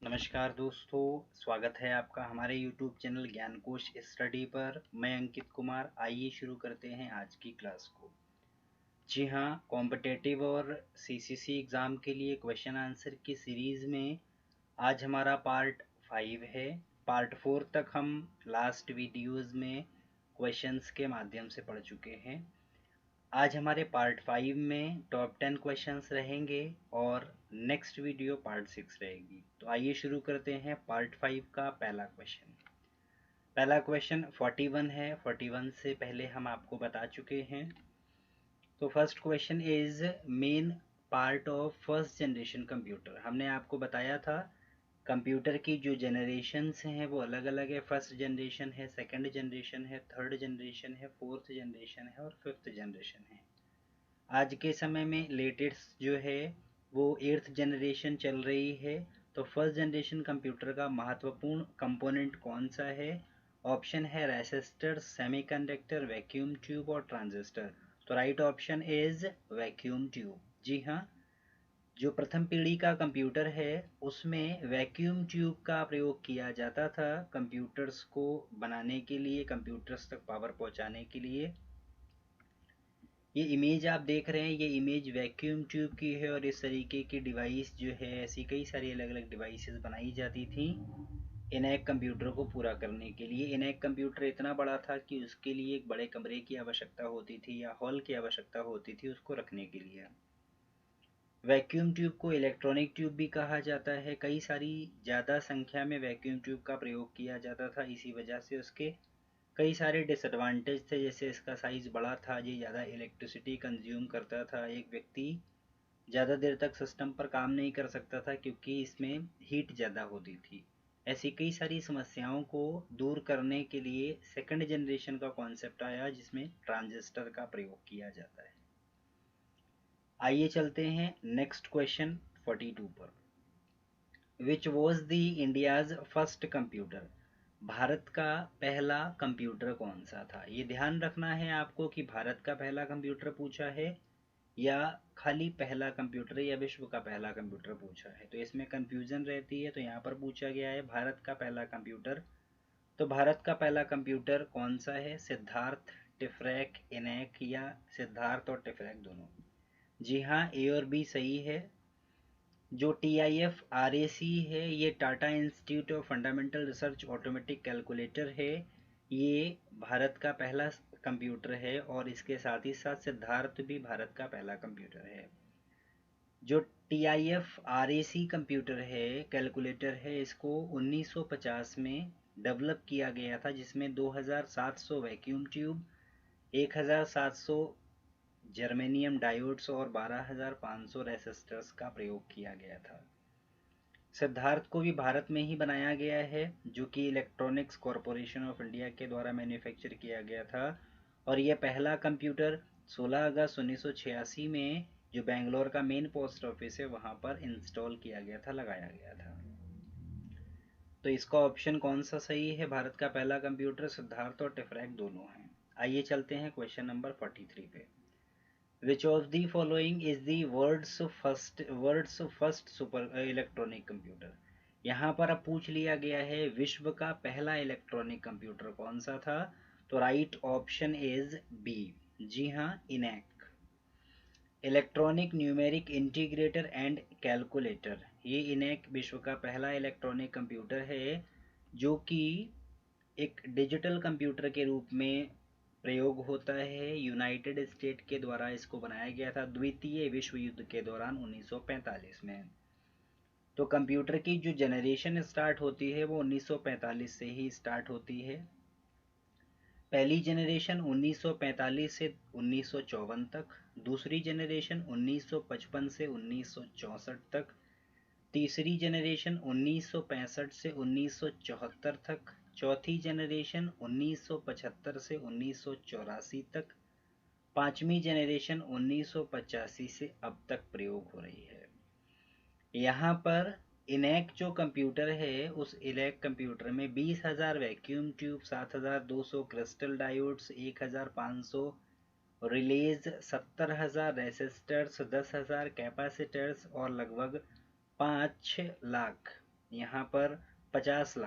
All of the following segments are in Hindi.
नमस्कार दोस्तों, स्वागत है आपका हमारे YouTube चैनल ज्ञान कोश स्टडी पर। मैं अंकित कुमार। आइए शुरू करते हैं आज की क्लास को। जी हाँ, कॉम्पिटिटिव और CCC एग्ज़ाम के लिए क्वेश्चन आंसर की सीरीज़ में आज हमारा पार्ट 5 है। पार्ट 4 तक हम लास्ट वीडियोज़ में क्वेश्चंस के माध्यम से पढ़ चुके हैं। आज हमारे पार्ट 5 में टॉप 10 क्वेश्चंस रहेंगे और नेक्स्ट वीडियो पार्ट 6 रहेगी। तो आइए शुरू करते हैं पार्ट 5 का पहला क्वेश्चन। पहला क्वेश्चन 41 है। 41 से पहले हम आपको बता चुके हैं। तो first question is main part of first generation computer. हमने आपको बताया था कंप्यूटर की जो जनरेशन्स हैं वो अलग अलग है। फर्स्ट जनरेशन है, सेकंड जनरेशन है, थर्ड जनरेशन है, फोर्थ जनरेशन है और फिफ्थ जनरेशन है। आज के समय में लेटेस्ट जो है वो 8th जनरेशन चल रही है। तो फर्स्ट जनरेशन कंप्यूटर का महत्वपूर्ण कंपोनेंट कौन सा है? ऑप्शन है रेसिस्टर, सेमीकंडक्टर, वैक्यूम ट्यूब और ट्रांजिस्टर। तो right option is vacuum tube. जी हाँ, जो प्रथम पीढ़ी का कंप्यूटर है उसमें वैक्यूम ट्यूब का प्रयोग किया जाता था कंप्यूटर्स को बनाने के लिए, कंप्यूटर्स तक पावर पहुंचाने के लिए। ये इमेज आप देख रहे हैं, ये इमेज वैक्यूम ट्यूब की है और इस तरीके की डिवाइस जो है, ऐसी कई सारी अलग अलग डिवाइसेस बनाई जाती थी इनैक कंप्यूटर को पूरा करने के लिए। इनैक कंप्यूटर इतना बड़ा था कि उसके लिए एक बड़े कमरे की आवश्यकता होती थी या हॉल की आवश्यकता होती थी उसको रखने के लिए। वैक्यूम ट्यूब को इलेक्ट्रॉनिक ट्यूब भी कहा जाता है। कई सारी ज़्यादा संख्या में वैक्यूम ट्यूब का प्रयोग किया जाता था, इसी वजह से उसके कई सारे डिसएडवांटेज थे। जैसे इसका साइज़ बड़ा था, ये ज़्यादा इलेक्ट्रिसिटी कंज्यूम करता था, एक व्यक्ति ज़्यादा देर तक सिस्टम पर काम नहीं कर सकता था क्योंकि इसमें हीट ज़्यादा होती थी। ऐसी कई सारी समस्याओं को दूर करने के लिए सेकंड जनरेशन का कॉन्सेप्ट आया जिसमें ट्रांजिस्टर का प्रयोग किया जाता है। आइए चलते हैं नेक्स्ट क्वेश्चन 42 पर। Which was the India's first computer? Bharat का पहला कंप्यूटर कौन सा था? ये ध्यान रखना है आपको कि भारत का पहला कंप्यूटर पूछा है या खाली पहला कंप्यूटर या विश्व का पहला कंप्यूटर पूछा है। तो इसमें कंफ्यूजन रहती है। तो यहाँ पर पूछा गया है भारत का पहला कंप्यूटर। तो भारत का पहला कंप्यूटर कौन सा है? सिद्धार्थ, टिफरैक, इनैक या सिद्धार्थ और टिफरैक दोनों? जी हाँ, ए और बी सही है। जो TIF-RAC है ये Tata institute of fundamental research automatic calculator है। ये भारत का पहला कंप्यूटर है और इसके साथ ही साथ सिद्धार्थ भी भारत का पहला कंप्यूटर है। जो TIF-RAC कंप्यूटर है, कैलकुलेटर है, इसको 1950 में डेवलप किया गया था जिसमें 2700 वैक्यूम ट्यूब, 1700 जर्मेनियम डायोड्स और 12500 रेसिस्टर्स का प्रयोग किया गया था। सिद्धार्थ को भी भारत में ही बनाया गया है जो कि इलेक्ट्रॉनिक्स कॉरपोरेशन ऑफ इंडिया के द्वारा मैन्युफैक्चर किया गया था। और यह पहला कंप्यूटर 16 अगस्त 1986 में जो बेंगलोर का मेन पोस्ट ऑफिस है वहाँ पर इंस्टॉल किया गया था, लगाया गया था। तो इसका ऑप्शन कौन सा सही है? भारत का पहला कंप्यूटर सिद्धार्थ और टिफरैक दोनों हैं। आइए चलते हैं क्वेश्चन नंबर 43 पे। Which of the following is the world's first super electronic computer? यहाँ पर अब पूछ लिया गया है विश्व का पहला इलेक्ट्रॉनिक कंप्यूटर कौन सा था? तो राइट ऑप्शन इज बी। जी हाँ, ENIAC. Electronic numeric integrator and calculator, ये इनैक विश्व का पहला इलेक्ट्रॉनिक कंप्यूटर है जो कि एक डिजिटल कंप्यूटर के रूप में प्रयोग होता है। यूनाइटेड स्टेट के द्वारा इसको बनाया गया था द्वितीय विश्व युद्ध के दौरान 1945 में। तो कंप्यूटर की जो जनरेशन स्टार्ट होती है वो 1945 से ही स्टार्ट होती है। पहली जनरेशन 1945 से 1954 तक, दूसरी जनरेशन 1955 से 1964 तक, तीसरी जनरेशन 1965 से 1974 तक, चौथी जनरेशन 1975 से 1984 तक, पांचवी जनरेशन 1985 से अब तक प्रयोग हो रही है। यहाँ पर इनैक जो कंप्यूटर है उस इनैक कंप्यूटर में 20,000 vacuum tube, 7,200 crystal diodes, 1,500 release, 70,000 resistors, 10,000 capacitors और लगभग 5 लाख यहाँ पर 50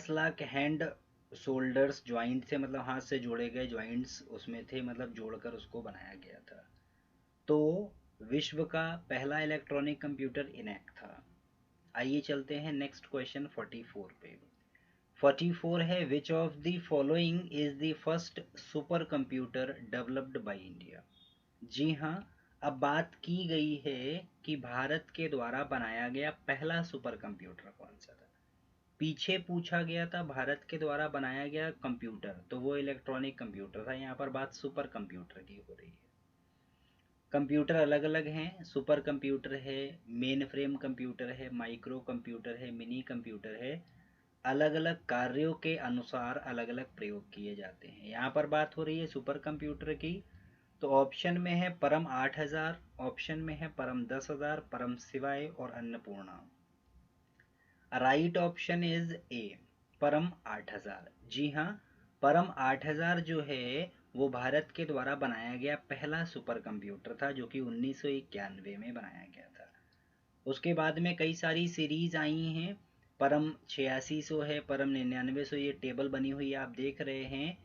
लाख हैंड शोल्डर्स ज्वाइंट थे, मतलब हाथ से जोड़े गए ज्वाइंट्स उसमें थे, मतलब जोड़कर उसको बनाया गया था। तो विश्व का पहला इलेक्ट्रॉनिक कंप्यूटर इनैक था। आइए चलते हैं नेक्स्ट क्वेश्चन 44 पे। 44 है, which of the following is the first super computer developed by India. जी हाँ, अब बात की गई है कि भारत के द्वारा बनाया गया पहला सुपर कंप्यूटर कौन सा था। पीछे पूछा गया था भारत के द्वारा बनाया गया कंप्यूटर, तो वो इलेक्ट्रॉनिक कंप्यूटर था। यहाँ पर बात सुपर कंप्यूटर की हो रही है। कंप्यूटर अलग अलग हैं, सुपर कंप्यूटर है, मेन फ्रेम कंप्यूटर है, माइक्रो कंप्यूटर है, मिनी कंप्यूटर है। अलग अलग कार्यों के अनुसार अलग अलग प्रयोग किए जाते हैं। यहाँ पर बात हो रही है सुपर कंप्यूटर की, तो ऑप्शन में है परम 8000, ऑप्शन में है परम 10,000, परम शिवाय और Annapurna. Right option is a, परम 8000। जी हाँ, परम 8000 जो है वो भारत के द्वारा बनाया गया पहला सुपर कंप्यूटर था, जो कि 1991 में बनाया गया था। उसके बाद में कई सारी सीरीज आई हैं, परम 8600 है, परम 9900, ये टेबल बनी हुई है आप देख रहे हैं।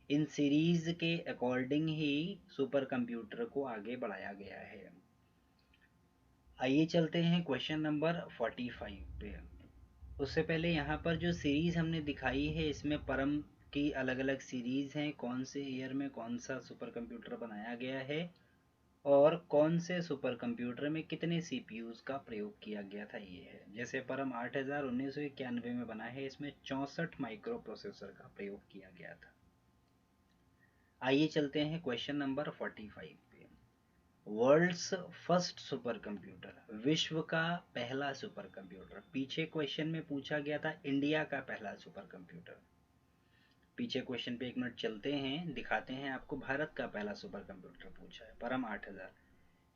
इन सीरीज के अकॉर्डिंग ही सुपर कंप्यूटर को आगे बढ़ाया गया है। आइए चलते हैं क्वेश्चन नंबर 45 पे। उससे पहले यहाँ पर जो सीरीज हमने दिखाई है, इसमें परम की अलग अलग सीरीज हैं, कौन से ईयर में कौन सा सुपर कंप्यूटर बनाया गया है और कौन से सुपर कंप्यूटर में कितने सीपीयूज का प्रयोग किया गया था, ये है। जैसे परम 8000 1991 में बना है, इसमें 64 माइक्रो प्रोसेसर का प्रयोग किया गया था। आइए चलते हैं क्वेश्चन नंबर 45 पे। वर्ल्ड्स फर्स्ट सुपर कंप्यूटर, विश्व का पहला सुपर कंप्यूटर। पीछे क्वेश्चन में पूछा गया था इंडिया का पहला सुपर कंप्यूटर। पीछे क्वेश्चन पे एक मिनट चलते हैं, दिखाते हैं आपको। भारत का पहला सुपर कंप्यूटर पूछा है परम 8000।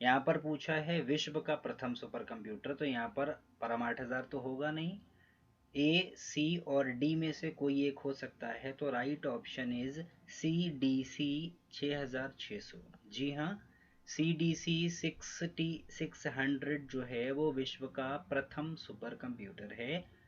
यहाँ पर पूछा है विश्व का प्रथम सुपर कंप्यूटर, तो यहाँ पर परम 8000 तो होगा नहीं, ए, सी और डी में से कोई एक हो सकता है। तो right option is C, D C 6600। जी हाँ, सी डी सी 600 जो है वो विश्व का प्रथम सुपर कंप्यूटर है,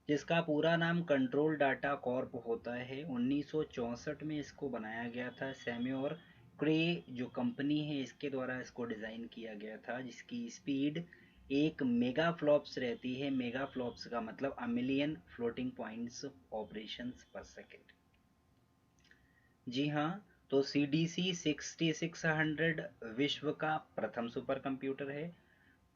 जिसका पूरा नाम कंट्रोल डाटा कॉर्प होता है। 1964 में इसको बनाया गया था। सैम्योर क्रे जो कंपनी है इसके द्वारा इसको डिज़ाइन किया गया था, जिसकी स्पीड 1 मेगाफ्लॉप्स रहती है। मेगाफ्लॉप्स का मतलब a million floating points operations पर सेकेंड। जी हाँ, तो सी डी सी 6600 विश्व का प्रथम सुपर कंप्यूटर है।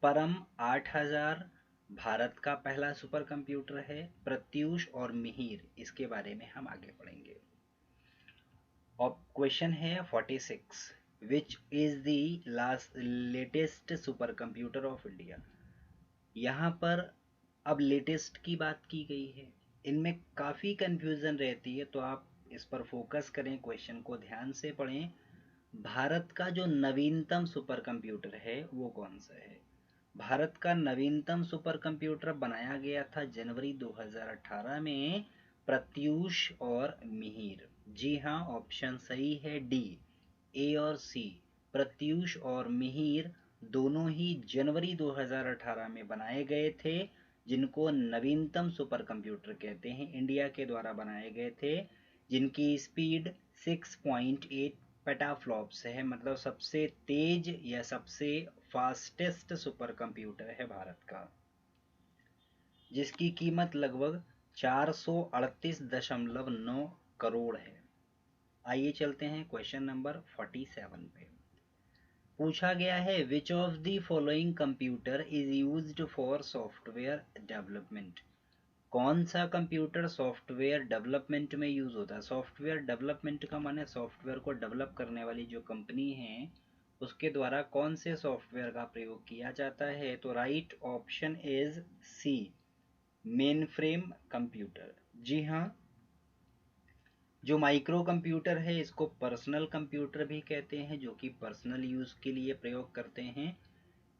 परम 8000 भारत का पहला सुपर कंप्यूटर है। प्रत्यूष और मिहिर, इसके बारे में हम आगे पढ़ेंगे। अब क्वेश्चन है 46, which is the latest super computer of India. यहाँ पर अब लेटेस्ट की बात की गई है, इनमें काफ़ी कंफ्यूजन रहती है, तो आप इस पर फोकस करें, क्वेश्चन को ध्यान से पढ़ें। भारत का जो नवीनतम सुपर कंप्यूटर है वो कौन सा है। भारत का नवीनतम सुपर कंप्यूटर बनाया गया था जनवरी 2018 में, प्रत्यूष और मिहिर। जी हाँ, ऑप्शन सही है डी, ए और सी। प्रत्यूष और मिहिर दोनों ही जनवरी 2018 में बनाए गए थे, जिनको नवीनतम सुपर कंप्यूटर कहते हैं, इंडिया के द्वारा बनाए गए थे, जिनकी स्पीड 6.8 पेटाफ्लॉप्स है, मतलब सबसे तेज या सबसे फास्टेस्ट सुपर कंप्यूटर है भारत का, जिसकी कीमत लगभग 438.9 करोड़ है। आइए चलते हैं क्वेश्चन नंबर 47 पे। पूछा गया है which of the following computer is used for software development. कौन सा कंप्यूटर सॉफ्टवेयर डेवलपमेंट में यूज होता है। सॉफ्टवेयर डेवलपमेंट का माने सॉफ्टवेयर को डेवलप करने वाली जो कंपनी है उसके द्वारा कौन से सॉफ्टवेयर का प्रयोग किया जाता है। तो right option is C, mainframe computer. जी हाँ, जो माइक्रो कंप्यूटर है इसको पर्सनल कंप्यूटर भी कहते हैं, जो कि पर्सनल यूज के लिए प्रयोग करते हैं,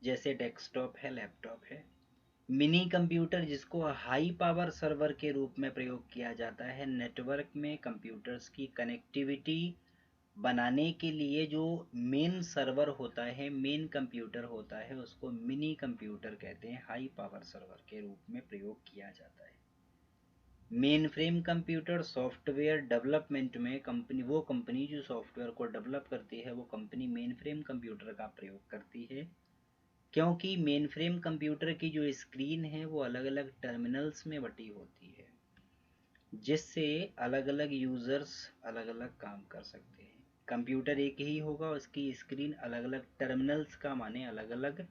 जैसे डेस्कटॉप है, लैपटॉप है। मिनी कंप्यूटर जिसको हाई पावर सर्वर के रूप में प्रयोग किया जाता है, नेटवर्क में कंप्यूटर्स की कनेक्टिविटी बनाने के लिए जो मेन सर्वर होता है, मेन कंप्यूटर होता है, उसको मिनी कंप्यूटर कहते हैं, हाई पावर सर्वर के रूप में प्रयोग किया जाता है। Main frame computer software development में वो कंपनी जो सॉफ्टवेयर को डेवलप करती है वो कंपनी मेन फ्रेम कंप्यूटर का प्रयोग करती है, क्योंकि मेन फ्रेम कंप्यूटर की जो स्क्रीन है वो अलग अलग टर्मिनल्स में बटी होती है, जिससे अलग अलग यूज़र्स अलग अलग काम कर सकते हैं। कंप्यूटर एक ही होगा, उसकी स्क्रीन अलग अलग टर्मिनल्स का माने अलग अलग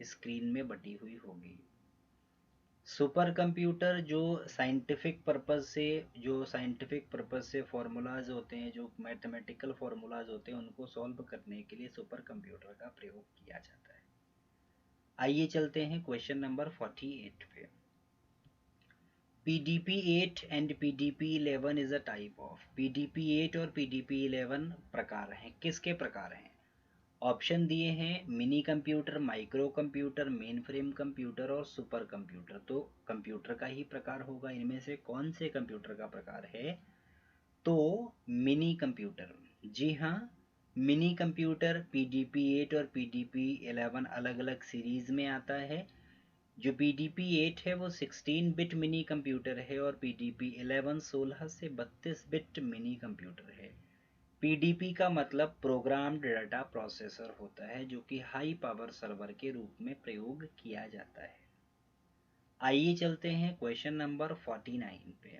स्क्रीन में बटी हुई होगी। सुपर कंप्यूटर जो साइंटिफिक पर्पस से फार्मूलाज होते हैं, जो मैथमेटिकल फार्मूलाज होते हैं, उनको सॉल्व करने के लिए सुपर कंप्यूटर का प्रयोग किया जाता है। आइए चलते हैं क्वेश्चन नंबर 48 पे। PDP-8 and PDP-11 is a type of. PDP-8 और PDP-11 प्रकार हैं, किसके प्रकार हैं? ऑप्शन दिए हैं mini computer, micro computer, main frame computer और सुपर कंप्यूटर। तो कंप्यूटर का ही प्रकार होगा, इनमें से कौन से कंप्यूटर का प्रकार है? तो मिनी कंप्यूटर। जी हाँ, मिनी कंप्यूटर PDP-8 और PDP-11 अलग अलग सीरीज में आता है। जो PDP-8 है वो 16 बिट मिनी कंप्यूटर है और PDP-11 16 से 32 बिट मिनी कंप्यूटर है। PDP का मतलब प्रोग्राम्ड डाटा प्रोसेसर होता है, जो कि हाई पावर सर्वर के रूप में प्रयोग किया जाता है। आइए चलते हैं क्वेश्चन नंबर 49 पे।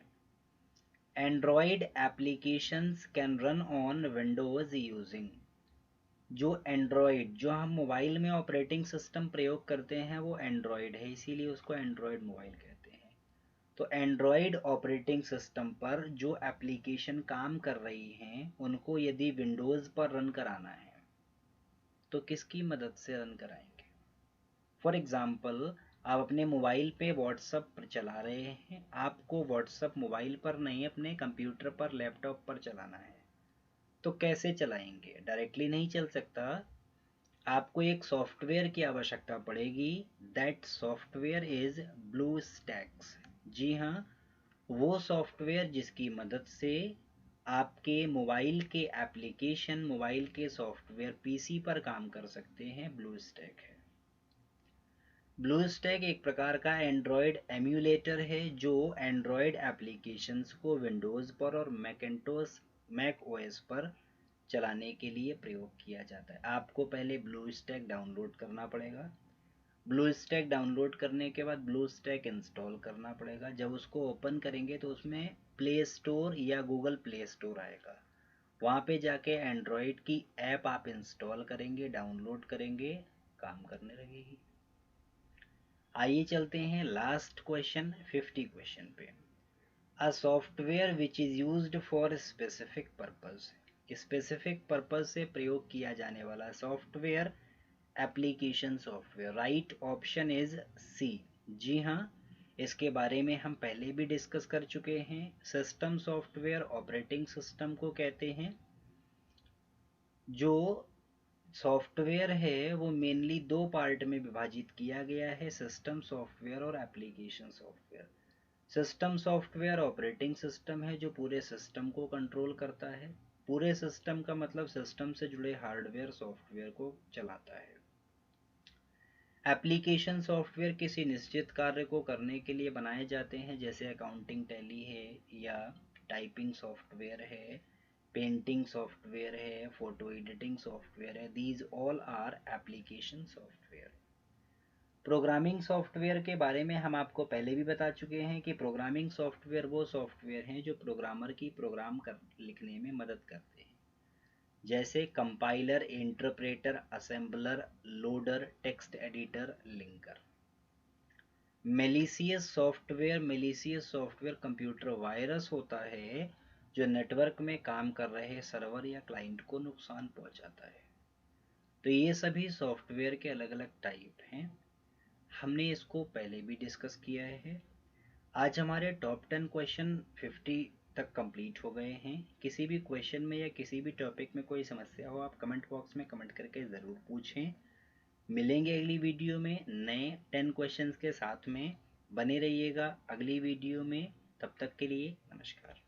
Android applications can run on Windows using. जो एंड्रॉयड, जो हम मोबाइल में ऑपरेटिंग सिस्टम प्रयोग करते हैं वो एंड्रॉयड है, इसीलिए उसको एंड्रॉयड मोबाइल कहते हैं। तो एंड्रॉयड ऑपरेटिंग सिस्टम पर जो एप्लीकेशन काम कर रही हैं उनको यदि विंडोज़ पर रन कराना है तो किसकी मदद से रन कराएंगे? फॉर एग्ज़ाम्पल, आप अपने मोबाइल पे व्हाट्सअप चला रहे हैं, आपको व्हाट्सअप मोबाइल पर नहीं अपने कंप्यूटर पर, लैपटॉप पर चलाना है, तो कैसे चलाएंगे? डायरेक्टली नहीं चल सकता, आपको एक सॉफ्टवेयर की आवश्यकता पड़ेगी। That software is BlueStacks. जी हाँ, वो सॉफ्टवेयर जिसकी मदद से आपके मोबाइल के एप्लीकेशन, मोबाइल के सॉफ्टवेयर पीसी पर काम कर सकते हैं, ब्लूस्टैक है। ब्लूस्टैक एक प्रकार का एंड्रॉयड एम्यूलेटर है जो एंड्रॉयड एप्लीकेशंस को विंडोज़ पर और मैक ओएस पर चलाने के लिए प्रयोग किया जाता है। आपको पहले ब्लूस्टैक डाउनलोड करना पड़ेगा। ब्लूस्टैक डाउनलोड करने के बाद ब्लूस्टैक इंस्टॉल करना पड़ेगा। जब उसको ओपन करेंगे तो उसमें प्ले स्टोर या गूगल प्ले स्टोर आएगा, वहाँ पे जाके एंड्रॉयड की ऐप आप इंस्टॉल करेंगे, डाउनलोड करेंगे, काम करने लगेगी। आइए चलते हैं लास्ट क्वेश्चन 50 क्वेश्चन पे। A software which is used for specific purpose. Specific purpose से प्रयोग किया जाने वाला software application software. Right option is C. जी हाँ, इसके बारे में हम पहले भी डिस्कस कर चुके हैं। सिस्टम सॉफ्टवेयर ऑपरेटिंग सिस्टम को कहते हैं। जो सॉफ्टवेयर है वो मेनली दो पार्ट में विभाजित किया गया है, सिस्टम सॉफ्टवेयर और application software. System software operating system है जो पूरे सिस्टम को कंट्रोल करता है। पूरे सिस्टम का मतलब सिस्टम से जुड़े हार्डवेयर सॉफ्टवेयर को चलाता है। एप्लीकेशन सॉफ्टवेयर किसी निश्चित कार्य को करने के लिए बनाए जाते हैं, जैसे अकाउंटिंग टैली है या टाइपिंग सॉफ्टवेयर है, पेंटिंग सॉफ्टवेयर है, फोटो एडिटिंग सॉफ्टवेयर है। These all are application software. Programming software के बारे में हम आपको पहले भी बता चुके हैं कि प्रोग्रामिंग सॉफ्टवेयर वो सॉफ्टवेयर हैं जो प्रोग्रामर की लिखने में मदद करते हैं, जैसे compiler, interpreter, assembler, loader, text editor, linker. Malicious software computer virus होता है जो नेटवर्क में काम कर रहे सर्वर या क्लाइंट को नुकसान पहुंचाता है। तो ये सभी सॉफ्टवेयर के अलग अलग टाइप हैं, हमने इसको पहले भी डिस्कस किया है। आज हमारे टॉप 10 क्वेश्चन 50 तक कंप्लीट हो गए हैं। किसी भी क्वेश्चन में या किसी भी टॉपिक में कोई समस्या हो, आप कमेंट बॉक्स में कमेंट करके ज़रूर पूछें। मिलेंगे अगली वीडियो में नए 10 क्वेश्चंस के साथ में। बने रहिएगा अगली वीडियो में। तब तक के लिए नमस्कार।